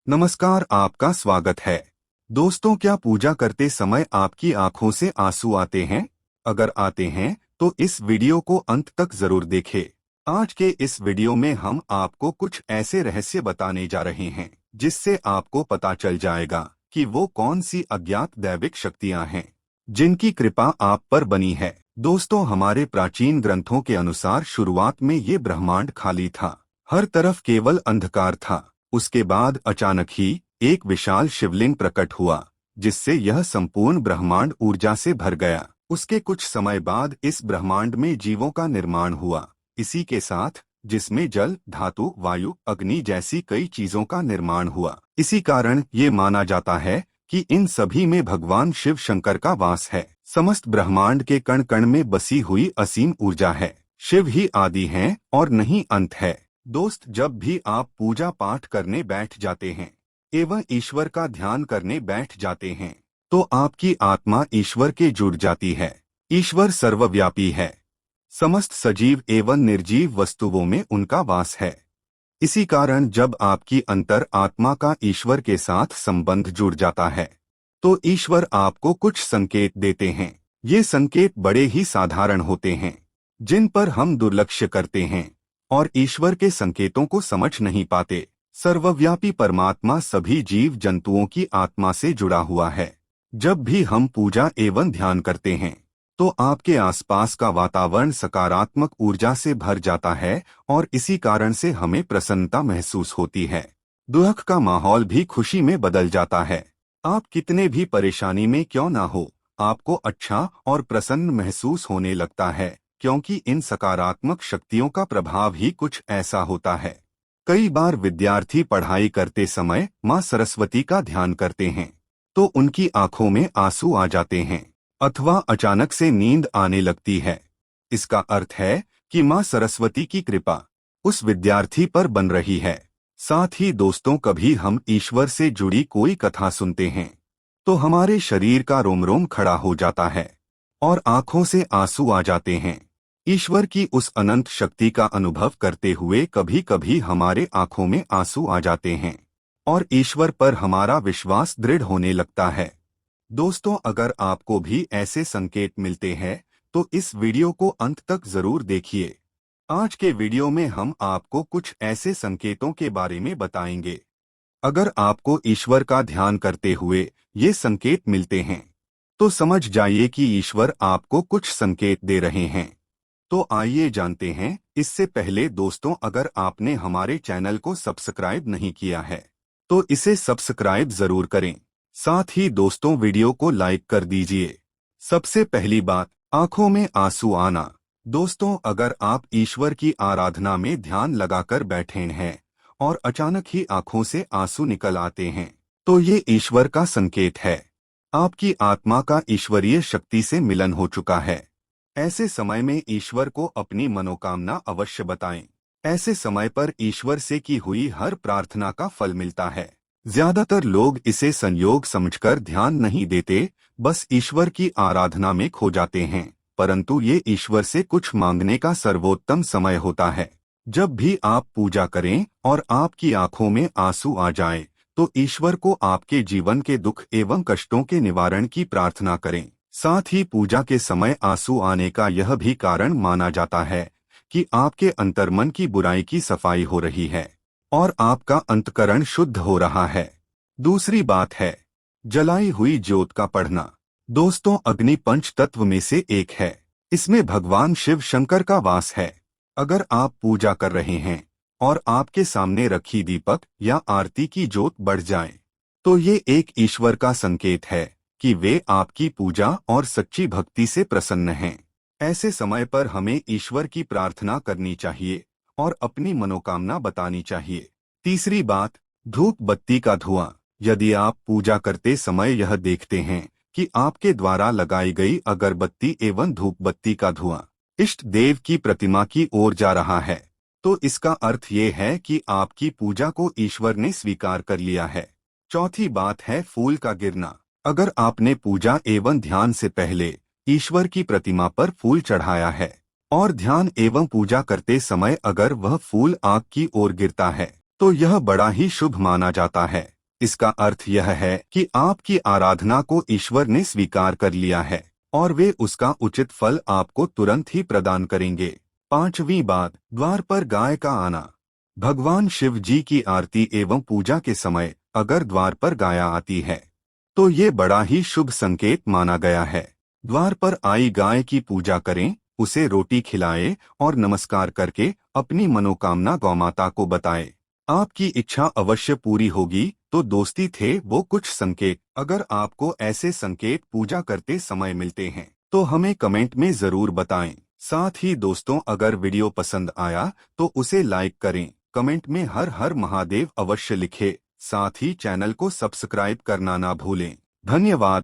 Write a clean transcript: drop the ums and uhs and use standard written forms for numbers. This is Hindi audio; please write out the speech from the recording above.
नमस्कार, आपका स्वागत है। दोस्तों, क्या पूजा करते समय आपकी आंखों से आंसू आते हैं? अगर आते हैं तो इस वीडियो को अंत तक जरूर देखें। आज के इस वीडियो में हम आपको कुछ ऐसे रहस्य बताने जा रहे हैं जिससे आपको पता चल जाएगा कि वो कौन सी अज्ञात दैविक शक्तियां हैं जिनकी कृपा आप पर बनी है। दोस्तों, हमारे प्राचीन ग्रंथों के अनुसार शुरुआत में ये ब्रह्मांड खाली था, हर तरफ केवल अंधकार था। उसके बाद अचानक ही एक विशाल शिवलिंग प्रकट हुआ जिससे यह संपूर्ण ब्रह्मांड ऊर्जा से भर गया। उसके कुछ समय बाद इस ब्रह्मांड में जीवों का निर्माण हुआ, इसी के साथ जिसमें जल, धातु, वायु, अग्नि जैसी कई चीजों का निर्माण हुआ। इसी कारण ये माना जाता है कि इन सभी में भगवान शिव शंकर का वास है। समस्त ब्रह्मांड के कण कण में बसी हुई असीम ऊर्जा है। शिव ही आदि हैं और नहीं अंत है। दोस्त, जब भी आप पूजा पाठ करने बैठ जाते हैं एवं ईश्वर का ध्यान करने बैठ जाते हैं तो आपकी आत्मा ईश्वर के जुड़ जाती है। ईश्वर सर्वव्यापी है, समस्त सजीव एवं निर्जीव वस्तुओं में उनका वास है। इसी कारण जब आपकी अंतर आत्मा का ईश्वर के साथ संबंध जुड़ जाता है तो ईश्वर आपको कुछ संकेत देते हैं। ये संकेत बड़े ही साधारण होते हैं जिन पर हम दुर्लक्ष्य करते हैं और ईश्वर के संकेतों को समझ नहीं पाते। सर्वव्यापी परमात्मा सभी जीव जंतुओं की आत्मा से जुड़ा हुआ है। जब भी हम पूजा एवं ध्यान करते हैं तो आपके आसपास का वातावरण सकारात्मक ऊर्जा से भर जाता है और इसी कारण से हमें प्रसन्नता महसूस होती है। दुख का माहौल भी खुशी में बदल जाता है। आप कितने भी परेशानी में क्यों ना हो, आपको अच्छा और प्रसन्न महसूस होने लगता है, क्योंकि इन सकारात्मक शक्तियों का प्रभाव ही कुछ ऐसा होता है। कई बार विद्यार्थी पढ़ाई करते समय माँ सरस्वती का ध्यान करते हैं तो उनकी आंखों में आंसू आ जाते हैं अथवा अचानक से नींद आने लगती है। इसका अर्थ है कि माँ सरस्वती की कृपा उस विद्यार्थी पर बन रही है। साथ ही दोस्तों, कभी हम ईश्वर से जुड़ी कोई कथा सुनते हैं तो हमारे शरीर का रोम रोम खड़ा हो जाता है और आंखों से आंसू आ जाते हैं। ईश्वर की उस अनंत शक्ति का अनुभव करते हुए कभी कभी हमारे आंखों में आंसू आ जाते हैं और ईश्वर पर हमारा विश्वास दृढ़ होने लगता है। दोस्तों, अगर आपको भी ऐसे संकेत मिलते हैं तो इस वीडियो को अंत तक जरूर देखिए। आज के वीडियो में हम आपको कुछ ऐसे संकेतों के बारे में बताएंगे। अगर आपको ईश्वर का ध्यान करते हुए ये संकेत मिलते हैं तो समझ जाइए कि ईश्वर आपको कुछ संकेत दे रहे हैं। तो आइए जानते हैं। इससे पहले दोस्तों, अगर आपने हमारे चैनल को सब्सक्राइब नहीं किया है तो इसे सब्सक्राइब जरूर करें। साथ ही दोस्तों, वीडियो को लाइक कर दीजिए। सबसे पहली बात, आंखों में आंसू आना। दोस्तों, अगर आप ईश्वर की आराधना में ध्यान लगाकर बैठे हैं और अचानक ही आंखों से आंसू निकल आते हैं तो ये ईश्वर का संकेत है। आपकी आत्मा का ईश्वरीय शक्ति से मिलन हो चुका है। ऐसे समय में ईश्वर को अपनी मनोकामना अवश्य बताएं। ऐसे समय पर ईश्वर से की हुई हर प्रार्थना का फल मिलता है। ज्यादातर लोग इसे संयोग समझकर ध्यान नहीं देते, बस ईश्वर की आराधना में खो जाते हैं। परंतु ये ईश्वर से कुछ मांगने का सर्वोत्तम समय होता है। जब भी आप पूजा करें और आपकी आंखों में आंसू आ जाए तो ईश्वर को आपके जीवन के दुख एवं कष्टों के निवारण की प्रार्थना करें। साथ ही पूजा के समय आंसू आने का यह भी कारण माना जाता है कि आपके अंतर्मन की बुराई की सफाई हो रही है और आपका अंतकरण शुद्ध हो रहा है। दूसरी बात है जलाई हुई ज्योत का पढ़ना। दोस्तों, अग्नि पंच तत्व में से एक है। इसमें भगवान शिव शंकर का वास है। अगर आप पूजा कर रहे हैं और आपके सामने रखी दीपक या आरती की ज्योत बढ़ जाए तो ये एक ईश्वर का संकेत है कि वे आपकी पूजा और सच्ची भक्ति से प्रसन्न हैं। ऐसे समय पर हमें ईश्वर की प्रार्थना करनी चाहिए और अपनी मनोकामना बतानी चाहिए। तीसरी बात, धूप बत्ती का धुआं। यदि आप पूजा करते समय यह देखते हैं कि आपके द्वारा लगाई गई अगरबत्ती एवं धूप बत्ती का धुआं इष्ट देव की प्रतिमा की ओर जा रहा है तो इसका अर्थ ये है कि आपकी पूजा को ईश्वर ने स्वीकार कर लिया है। चौथी बात है फूल का गिरना। अगर आपने पूजा एवं ध्यान से पहले ईश्वर की प्रतिमा पर फूल चढ़ाया है और ध्यान एवं पूजा करते समय अगर वह फूल आग की ओर गिरता है तो यह बड़ा ही शुभ माना जाता है। इसका अर्थ यह है कि आपकी आराधना को ईश्वर ने स्वीकार कर लिया है और वे उसका उचित फल आपको तुरंत ही प्रदान करेंगे। पांचवी बात, द्वार पर गाय का आना। भगवान शिव जी की आरती एवं पूजा के समय अगर द्वार पर गाय आती है तो ये बड़ा ही शुभ संकेत माना गया है। द्वार पर आई गाय की पूजा करें, उसे रोटी खिलाएं और नमस्कार करके अपनी मनोकामना गौमाता को बताएं। आपकी इच्छा अवश्य पूरी होगी। तो दोस्ती थे वो कुछ संकेत। अगर आपको ऐसे संकेत पूजा करते समय मिलते हैं तो हमें कमेंट में जरूर बताएं। साथ ही दोस्तों, अगर वीडियो पसंद आया तो उसे लाइक करें, कमेंट में हर हर महादेव अवश्य लिखें। साथ ही चैनल को सब्सक्राइब करना ना भूलें। धन्यवाद।